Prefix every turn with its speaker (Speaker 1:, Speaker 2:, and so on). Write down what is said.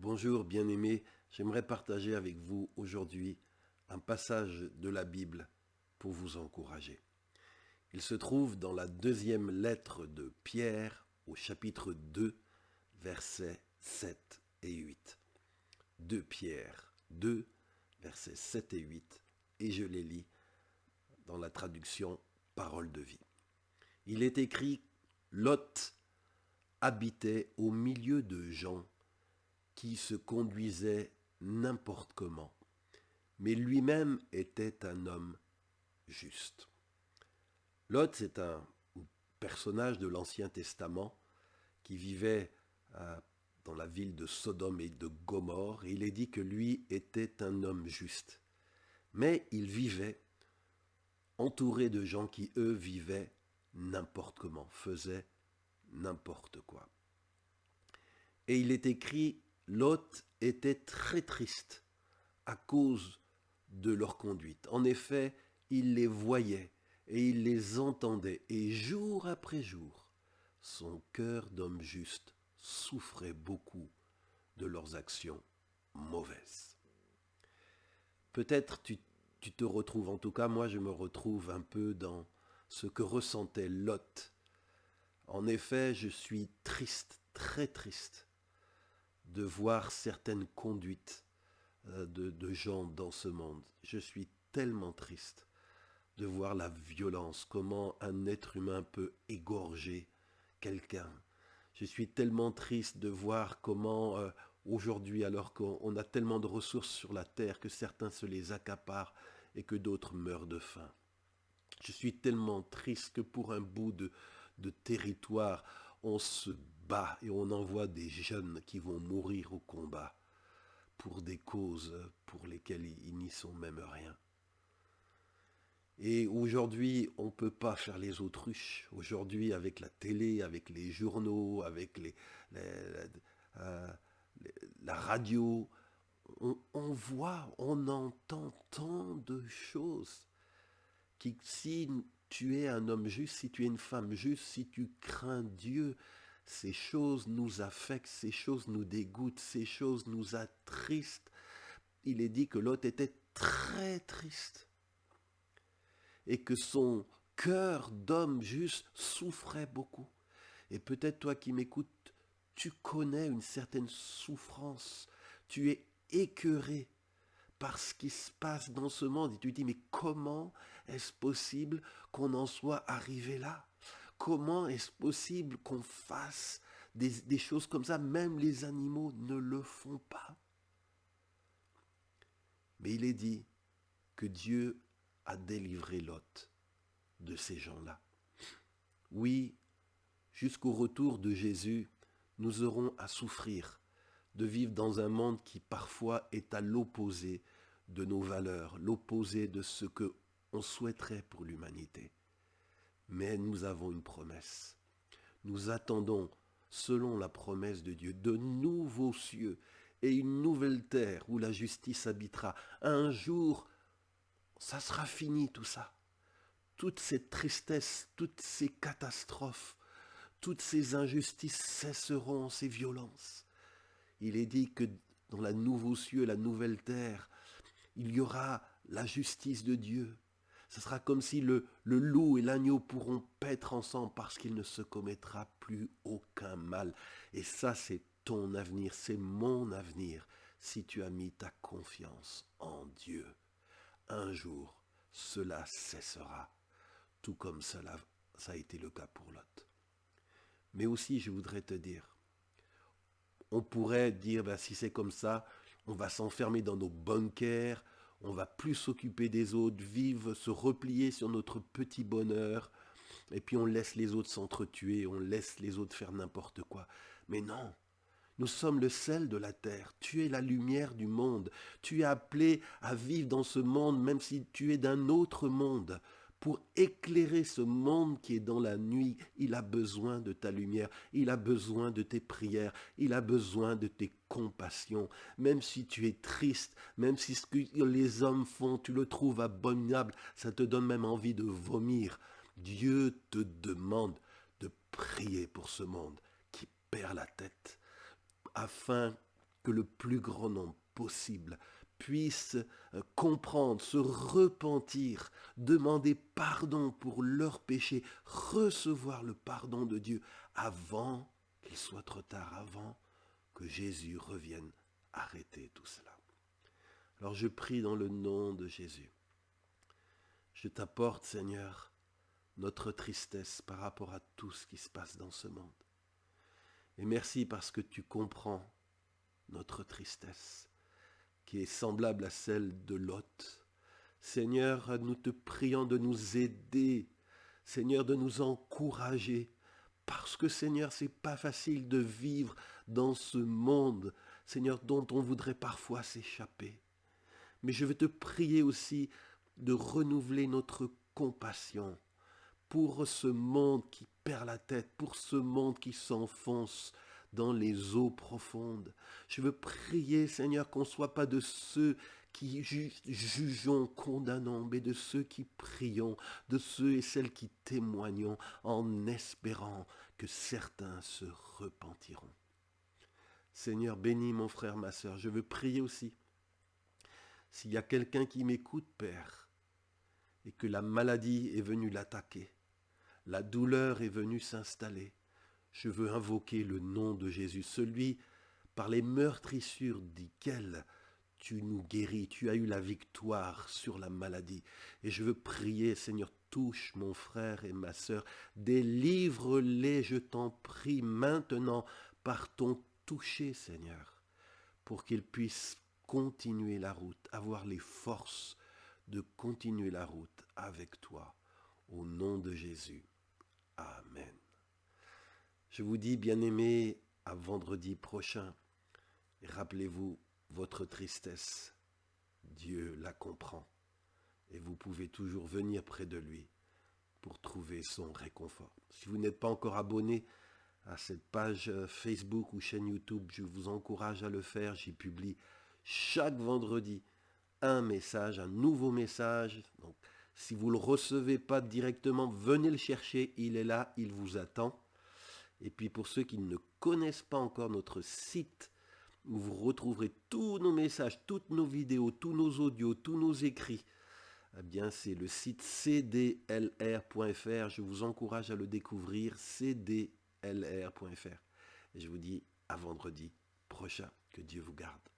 Speaker 1: Bonjour bien-aimés, j'aimerais partager avec vous aujourd'hui un passage de la Bible pour vous encourager. Il se trouve dans la deuxième lettre de Pierre au chapitre 2, versets 7 et 8. 2 Pierre 2, versets 7 et 8, et je les lis dans la traduction Parole de vie. Il est écrit « Lot habitait au milieu de gens qui se conduisait n'importe comment, mais lui-même était un homme juste. » Lot, c'est un personnage de l'Ancien Testament qui vivait dans la ville de Sodome et de Gomorrhe, et il est dit que lui était un homme juste. Mais il vivait entouré de gens qui, eux, vivaient n'importe comment, faisaient n'importe quoi. Et il est écrit, Lot était très triste à cause de leur conduite. En effet, il les voyait et il les entendait, et jour après jour, son cœur d'homme juste souffrait beaucoup de leurs actions mauvaises. Peut-être tu te retrouves, en tout cas moi je me retrouve un peu dans ce que ressentait Lot. En effet, je suis triste, très triste, de voir certaines conduites de gens dans ce monde. Je suis tellement triste de voir la violence, comment un être humain peut égorger quelqu'un. Je suis tellement triste de voir comment aujourd'hui, alors qu'on a tellement de ressources sur la terre, que certains se les accaparent et que d'autres meurent de faim. Je suis tellement triste que pour un bout de territoire, on se bat et on envoie des jeunes qui vont mourir au combat pour des causes pour lesquelles ils n'y sont même rien. Et aujourd'hui, on ne peut pas faire les autruches. Aujourd'hui, avec la télé, avec les journaux, avec euh, la radio, on voit, on entend tant de choses qui, si tu es un homme juste, si tu es une femme juste, si tu crains Dieu, ces choses nous affectent, ces choses nous dégoûtent, ces choses nous attristent. Il est dit que Lot était très triste et que son cœur d'homme juste souffrait beaucoup. Et peut-être toi qui m'écoutes, tu connais une certaine souffrance, tu es écœuré par ce qui se passe dans ce monde et tu te dis mais comment est-ce possible qu'on en soit arrivé là? Comment est-ce possible qu'on fasse des choses comme ça? Même les animaux ne le font pas. Mais il est dit que Dieu a délivré Lot de ces gens-là. Oui, jusqu'au retour de Jésus, nous aurons à souffrir de vivre dans un monde qui parfois est à l'opposé de nos valeurs, l'opposé de ce que on souhaiterait pour l'humanité. Mais nous avons une promesse. Nous attendons, selon la promesse de Dieu, de nouveaux cieux et une nouvelle terre où la justice habitera. Un jour, ça sera fini tout ça. Toutes ces tristesses, toutes ces catastrophes, toutes ces injustices cesseront, ces violences. Il est dit que dans la nouveau cieux, la nouvelle terre, il y aura la justice de Dieu. Ce sera comme si le loup et l'agneau pourront paître ensemble parce qu'il ne se commettra plus aucun mal. Et ça, c'est ton avenir, c'est mon avenir, si tu as mis ta confiance en Dieu. Un jour, cela cessera, tout comme ça a été le cas pour Lot. Mais aussi, je voudrais te dire, on pourrait dire, ben, si c'est comme ça, on va s'enfermer dans nos bunkers, on va plus s'occuper des autres, vivre, se replier sur notre petit bonheur, et puis on laisse les autres s'entretuer, on laisse les autres faire n'importe quoi. Mais non, nous sommes le sel de la terre, tu es la lumière du monde, tu es appelé à vivre dans ce monde même si tu es d'un autre monde. Pour éclairer ce monde qui est dans la nuit, il a besoin de ta lumière, il a besoin de tes prières, il a besoin de tes compassions. Même si tu es triste, même si ce que les hommes font, tu le trouves abominable, ça te donne même envie de vomir. Dieu te demande de prier pour ce monde qui perd la tête, afin que le plus grand nombre possible puisse comprendre, se repentir, demander pardon pour leurs péchés, recevoir le pardon de Dieu avant qu'il soit trop tard, avant que Jésus revienne arrêter tout cela. Alors je prie dans le nom de Jésus. Je t'apporte, Seigneur, notre tristesse par rapport à tout ce qui se passe dans ce monde. Et merci parce que tu comprends notre tristesse, qui est semblable à celle de Lot. Seigneur, nous te prions de nous aider, Seigneur, de nous encourager, parce que, Seigneur, c'est pas facile de vivre dans ce monde, Seigneur, dont on voudrait parfois s'échapper. Mais je veux te prier aussi de renouveler notre compassion pour ce monde qui perd la tête, pour ce monde qui s'enfonce dans les eaux profondes. Je veux prier, Seigneur, qu'on ne soit pas de ceux qui jugeons, condamnons, mais de ceux qui prions, de ceux et celles qui témoignons en espérant que certains se repentiront. Seigneur, bénis mon frère, ma sœur. Je veux prier aussi. S'il y a quelqu'un qui m'écoute, Père, et que la maladie est venue l'attaquer, la douleur est venue s'installer, je veux invoquer le nom de Jésus, celui par les meurtrissures duquel tu nous guéris, tu as eu la victoire sur la maladie. Et je veux prier, Seigneur, touche mon frère et ma sœur, délivre-les, je t'en prie, maintenant, par ton toucher, Seigneur, pour qu'ils puissent continuer la route, avoir les forces de continuer la route avec toi. Au nom de Jésus. Amen. Je vous dis, bien-aimés, à vendredi prochain. Et rappelez-vous, votre tristesse, Dieu la comprend. Et vous pouvez toujours venir près de lui pour trouver son réconfort. Si vous n'êtes pas encore abonné à cette page Facebook ou chaîne YouTube, je vous encourage à le faire. J'y publie chaque vendredi un message, un nouveau message. Donc, si vous ne le recevez pas directement, venez le chercher. Il est là, il vous attend. Et puis pour ceux qui ne connaissent pas encore notre site, où vous retrouverez tous nos messages, toutes nos vidéos, tous nos audios, tous nos écrits, eh bien c'est le site cdlr.fr. Je vous encourage à le découvrir, cdlr.fr. Et je vous dis à vendredi prochain. Que Dieu vous garde.